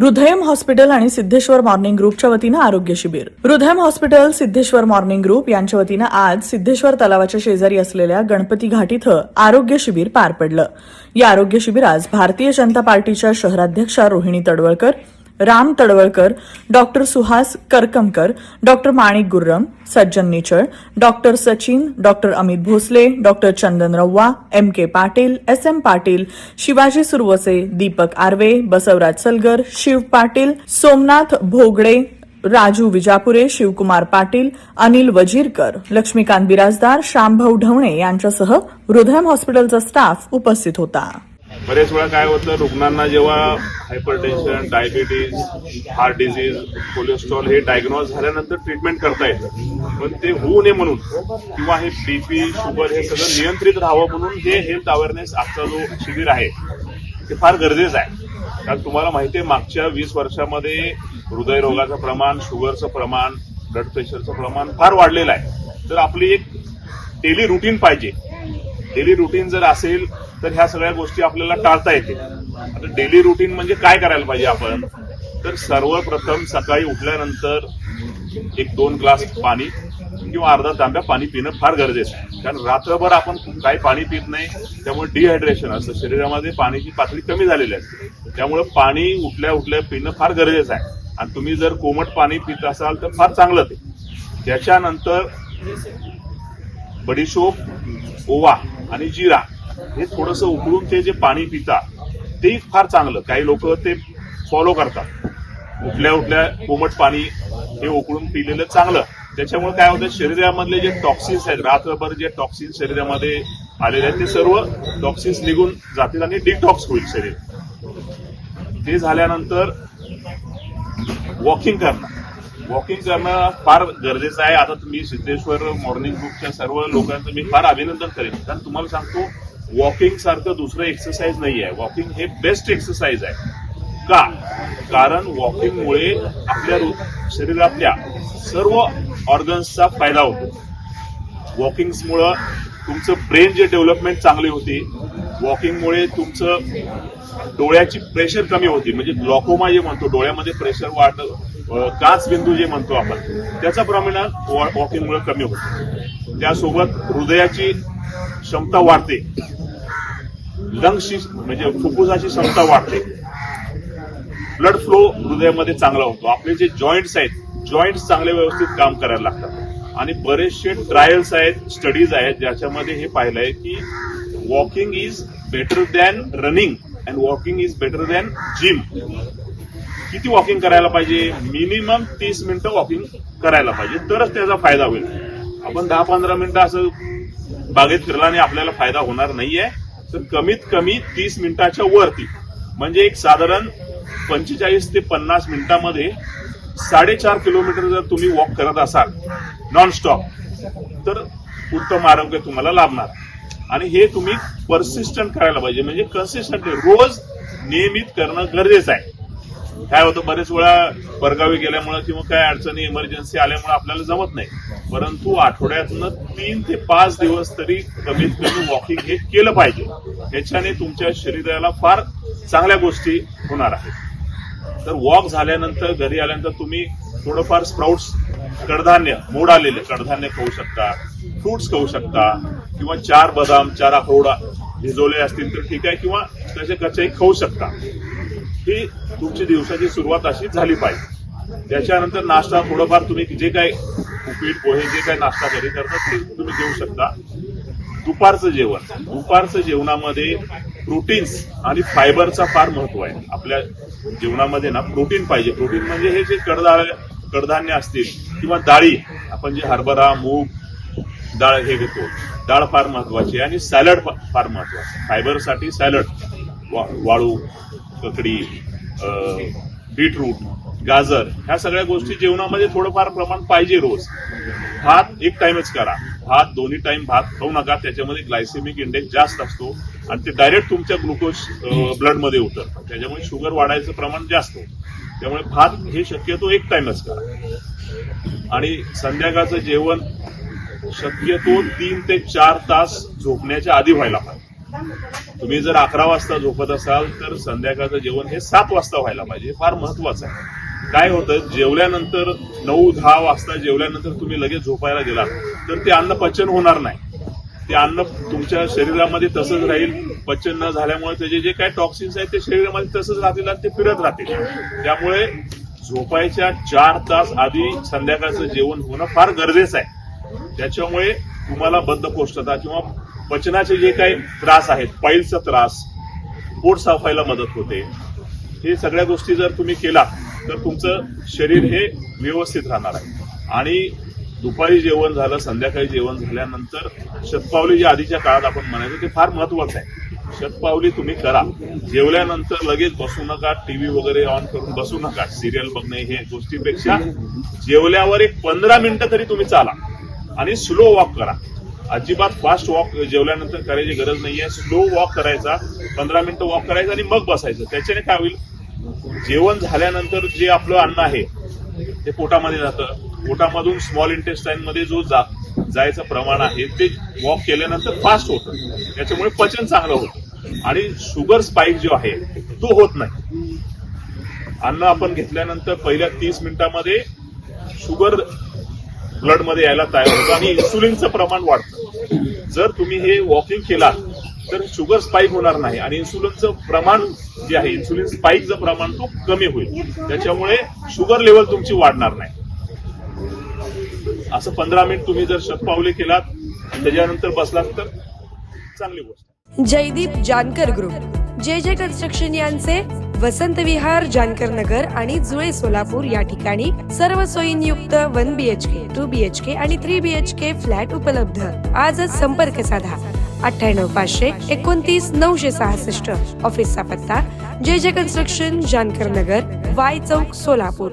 हृदयम hospital आणि Siddheshwar morning ग्रुपच्या वतीनं आरोग्य शिबिर. हृदयम हॉस्पिटल, सिद्धेश्वर मॉर्निंग ग्रुप यांच्या वतीनं आज सिद्धेश्वर तलावाच्या शेजारी असलेल्या गणपती घाट इथं आरोग्य शिबिर पार पडलं. या आरोग्य शिबिरास भारतीय जनता पार्टीच्या शहराध्यक्षा Rohini Tadwalkar, Ram Tadwalkar, doctor Suhas Karkamkar, doctor Manik Gurram, Sajjan Nichal, doctor Sachin, doctor Amit Bhosale, doctor Chandan Ravva, M.K. Patil, S.M. Patil, Shivaji Survase, Deepak Arve, Basavaraj Salgar, Shiv Patil, Somnath Bhogade, Raju Vijapure, Shivkumar Patil, Anil Wajirkar, Laxmikant Birajdar, Shyambhau Dhawane यांच्यासह हृदयम हॉस्पिटलचा स्टाफ उपस्थित होता. बरेच वेळा काय होतं, रुग्णांना जेव्हा hypertension, diabetes, heart disease, cholesterol हे डायग्नोज झाल्यानंतर ट्रीटमेंट करता येतं, पण ते होऊ नये म्हणून किंवा हे बीपी, शुगर हे सगळं नियंत्रित राहावं म्हणून हे हेल्थ अवेअरनेस आजचा जो शिबिर आहे ते फार गरजेचं आहे. कारण तुम्हाला माहिती आहे, मागच्या 20 वर्षामध्ये हृदयरोगाचं प्रमाण, शुगरचं प्रमाण, ब्लड प्रेशरचं प्रमाण फार वाढलेलं आहे. तर आपली एक डेली रुटीन पाहिजे. डेली रुटीन जर असेल तर ह्या सगळ्या गोष्टी आपल्याला टाळता येतील. आता डेली रुटीन म्हणजे काय करायला पाहिजे आपण, तर सर्वप्रथम सकाळी उठल्यानंतर 1-2 ग्लास पाणी किंवा अर्धा तांब्या पाणी पिणं फार गरजेचं आहे. कारण रात्रभर आपण काही पाणी पित नाही, त्यामुळे डिहायड्रेशन असतं, शरीरामध्ये पाण्याची पातळी कमी झालेली असते. त्यामुळे पाणी उठल्या उठल्या पिणं फार गरजेचं आहे. आणि तुम्ही जर कोमट पाणी पित असाल तर फार चांगलं ते. त्याच्यानंतर बडीशोप, ओवा आणि जिरा हे थोडंसं उकळून ते जे पाणी पिता ते फार चांगलं. काही लोक ते फॉलो करतात. उठल्या उठल्या कोमट पाणी हे उकळून पिलेलं चांगलं. त्याच्यामुळे काय होतं, शरीरामधले जे टॉक्सिन्स आहेत, रात्रभर जे टॉक्सिन्स शरीरामध्ये आलेले आहेत ते सर्व टॉक्सिन्स निघून जातील आणि डिटॉक्स होईल शरीर. ते झाल्यानंतर वॉकिंग करणं फार गरजेचं आहे. आता तुम्ही सिद्धेश्वर मॉर्निंग ग्रुपच्या सर्व लोकांचं मी फार अभिनंदन करेन. कारण तुम्हाला सांगतो, वॉकिंग सारखं दुसरं एक्सरसाइज नाही आहे. वॉकिंग हे बेस्ट एक्सरसाइज आहे. का? कारण वॉकिंगमुळे आपल्या शरीरातल्या सर्व ऑर्गन्सचा फायदा होतो. वॉकिंगमुळं तुमचं ब्रेन जे डेव्हलपमेंट चांगली होती, वॉकिंगमुळे तुमचं डोळ्याची प्रेशर कमी होती, म्हणजे ग्लॉकोमा जे म्हणतो, डोळ्यामध्ये प्रेशर वाढतं, काच बिंदू जे म्हणतो आपण, त्याचं प्रमाण वॉकिंगमुळे कमी होतं. त्यासोबत हृदयाची क्षमता वाढते, लंग्सची म्हणजे फुफ्फुसाची क्षमता वाढते, ब्लड फ्लो हृदयामध्ये चांगला होतो. आपले जे जॉईंट्स आहेत, जॉईंट्स चांगले व्यवस्थित काम करायला लागतात. आणि बरेचसे ट्रायल्स आहेत, स्टडीज आहेत, ज्याच्यामध्ये हे पाहिलंय की walking is better than running and walking is better than gym. किती वॉकिंग करायला पाहिजे? मिनिमम 30 मिनिटं वॉकिंग करायला पाहिजे, तरच त्याचा फायदा होईल. आपण 10-15 मिनिटं असं बागेत फिरल्याने आपल्याला फायदा होणार नाहीये. तर कमीत कमी 30 मिनिटाच्या वरती, म्हणजे एक साधारण 45 ते 50 मिनिटांमध्ये 4.5 किलोमीटर जर तुम्ही वॉक करत असाल नॉनस्टॉप, तर उत्तम आरोग्य तुम्हाला लाभणार. आणि हे तुम्ही परसिस्टंट करायला पाहिजे, म्हणजे कन्सिस्टंटली रोज नियमित करणं गरजेचं आहे. काय होतं, बरेच वेळा परगावी गेल्यामुळे किंवा काय अडचणी, इमर्जन्सी आल्यामुळे आपल्याला जमत नाही. परंतु आठवड्यातनं 3 ते 5 दिवस तरी कमीत कमी वॉकिंग हे केलं पाहिजे. याच्याने तुमच्या शरीराला फार चांगल्या गोष्टी होणार आहेत. तर वॉक झाल्यानंतर घरी आल्यानंतर तुम्ही थोडंफार स्प्राउट्स, कडधान्य, मोड आलेले कडधान्य खाऊ शकता, फ्रुट्स खाऊ शकता, किंवा 4 बदाम, 4 अक्रोड भिजवले असतील तर ठीक आहे, किंवा त्याचे कच्चे खाऊ शकता. ही तुमची दिवसाची सुरुवात अशी झाली पाहिजे. त्याच्यानंतर नाश्ता थोडंफार तुम्ही जे काय उपीट, पोहे, जे काय नाश्ता घरी करतात ते तुम्ही घेऊ शकता. दुपारचं जेवणामध्ये प्रोटीन्स आणि फायबरचा फार महत्व आहे. आपल्या जेवणामध्ये ना प्रोटीन पाहिजे. प्रोटीन म्हणजे हे जे कडधान्य असतील किंवा डाळी, आपण जे हरभरा, मूग डाळ हे घेतो, डाळ फार महत्वाची आहे. आणि सॅलड फार महत्वाचं. फायबरसाठी सॅलड, वाळू, ककडी, बीटरूट, गाजर, ह्या सगळ्या गोष्टी जेवणामध्ये थोडंफार प्रमाण पाहिजे रोज. भात एक टाइमच करा. भात दोन्ही टाइम भात खाऊ नका, त्याच्यामध्ये ग्लायसेमिक इंडेक्स जास्त असतो आणि ते डायरेक्ट तुमच्या ग्लुकोज ब्लडमध्ये उतरतं, त्याच्यामुळे शुगर वाढायचं प्रमाण जास्त होतं. त्यामुळे भात हे शक्यतो एक टाइमच करा. आणि संध्याकाळचं जेवण शक्यतो 3 ते 4 तास झोपण्याच्या आधी व्हायला पाहिजे. तुम्ही जर 11 वाजता झोपत असाल तर संध्याकाळचं जेवण हे 7 वाजता व्हायला पाहिजे. हे फार महत्वाचं आहे. काय होतं, जेवल्यानंतर 9-10 वाजता जेवल्यानंतर तुम्ही लगेच झोपायला गेलात तर ते अन्न पचन होणार नाही. ते अन्न तुमच्या शरीरामध्ये तसंच राहील. पचन न झाल्यामुळे त्याचे जे काही टॉक्सिन्स आहेत ते शरीरामध्ये तसंच राहतील आणि ते फिरत राहतील. त्यामुळे झोपायच्या 4 तास आधी संध्याकाळचं जेवण होणं फार गरजेचं आहे. त्याच्यामुळे तुम्हाला बद्धकोष्ठता किंवा पचनाचे जे काही त्रास आहेत, पाईलचा त्रास, पोट साफ व्हायला मदत होते. हे सगळ्या गोष्टी जर तुम्ही केला तर तुमचं शरीर हे व्यवस्थित राहणार आहे. आणि दुपारी जेवण झालं, संध्याकाळी जेवण झाल्यानंतर शतपावली जे आधीच्या काळात आपण म्हणायचो ते फार महत्वाचं आहे. शतपावली तुम्ही करा. जेवल्यानंतर लगेच बसू नका, टीव्ही वगैरे ऑन करून बसू नका, सिरियल बघणे हे गोष्टीपेक्षा जेवल्यावर एक 15 मिनिटं तरी तुम्ही चाला आणि स्लो वॉक करा. अजिबात फास्ट वॉक जेवल्यानंतर करायची गरज नाहीये. स्लो वॉक करायचा, 15 मिनिटं वॉक करायचं आणि मग बसायचं. त्याच्याने काय होईल, जेवण झाल्यानंतर जे आपलं अन्न आहे ते पोटामध्ये जातं. पोटामधून स्मॉल इंटेस्टाईन मध्ये जो जायचं प्रमाण आहे ते वॉक केल्यानंतर फास्ट होतं. त्याच्यामुळे पचन चांगलं होतं आणि शुगर स्पाइक जो आहे तो होत नाही. अन्न आपण घेतल्यानंतर पहिल्या 30 मिनिटांमध्ये शुगर ब्लड मध्ये यायला तयार होतं आणि इन्सुलिनचं प्रमाण वाढतं. जर तुम्ही हे वॉकिंग केलात तर शुगर स्पाइक होणार नाही आणि इन्सुलिनचं प्रमाण जे आहे, इन्सुलिन स्पाइकचं प्रमाण तो कमी होईल. त्याच्यामुळे शुगर लेवल तुमची वाढणार नाही. असं 15 मिनिट तुम्ही जर शतपावली केलात आणि त्याच्यानंतर बसलात तर चांगली गोष्ट. जयदीप जानकर ग्रुप, जे कन्स्ट्रक्शन यांचे वसंत विहार, जानकर नगर आणि जुळे सोलापूर या ठिकाणी सर्व सोयींयुक्त 1 BHK, 2 BHK आणि 3 BHK फ्लॅट उपलब्ध. आजच संपर्क साधा 98 500 29 966. ऑफिसचा पत्ता जे कन्स्ट्रक्शन, जानकर नगर, वाय चौक, सोलापूर.